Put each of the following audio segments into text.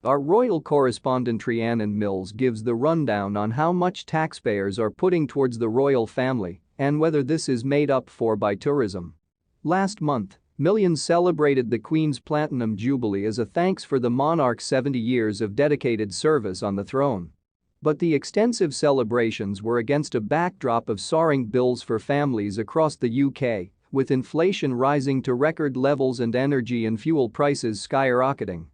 Our royal correspondent Rhiannon Mills gives the rundown on how much taxpayers are putting towards the royal family and whether this is made up for by tourism. Last month, millions celebrated the Queen's Platinum Jubilee as a thanks for the monarch's 70 years of dedicated service on the throne. But the extensive celebrations were against a backdrop of soaring bills for families across the UK, with inflation rising to record levels and energy and fuel prices skyrocketing.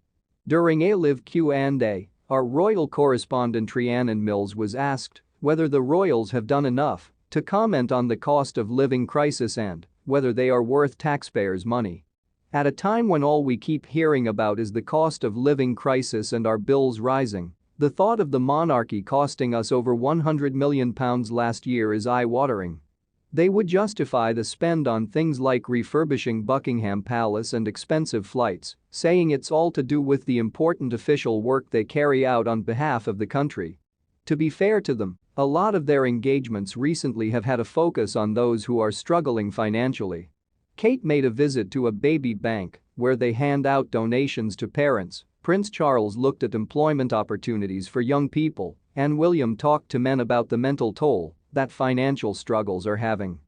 During a live Q&A, our royal correspondent Rhiannon Mills was asked whether the royals have done enough to comment on the cost of living crisis and whether they are worth taxpayers' money. At a time when all we keep hearing about is the cost of living crisis and our bills rising, the thought of the monarchy costing us over £100 million last year is eye-watering. They would justify the spend on things like refurbishing Buckingham Palace and expensive flights, saying it's all to do with the important official work they carry out on behalf of the country. To be fair to them, a lot of their engagements recently have had a focus on those who are struggling financially. Kate made a visit to a baby bank where they hand out donations to parents. Prince Charles looked at employment opportunities for young people, and William talked to men about the mental toll that financial struggles are having.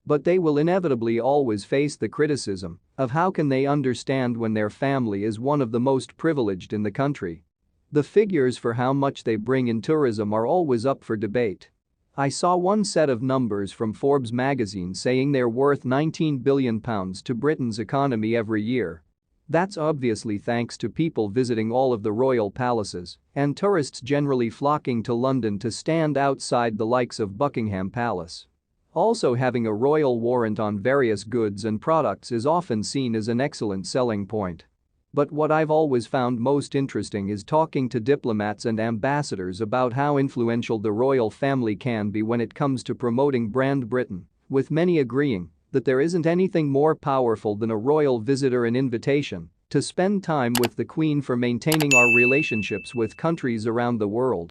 But they will inevitably always face the criticism of how can they understand when their family is one of the most privileged in the country. The figures for how much they bring in tourism are always up for debate. I saw one set of numbers from Forbes magazine saying they're worth £19 billion to Britain's economy every year. That's obviously thanks to people visiting all of the royal palaces and tourists generally flocking to London to stand outside the likes of Buckingham Palace. Also, having a royal warrant on various goods and products is often seen as an excellent selling point. But what I've always found most interesting is talking to diplomats and ambassadors about how influential the royal family can be when it comes to promoting brand Britain, with many agreeing that there isn't anything more powerful than a royal visit or an invitation to spend time with the Queen for maintaining our relationships with countries around the world.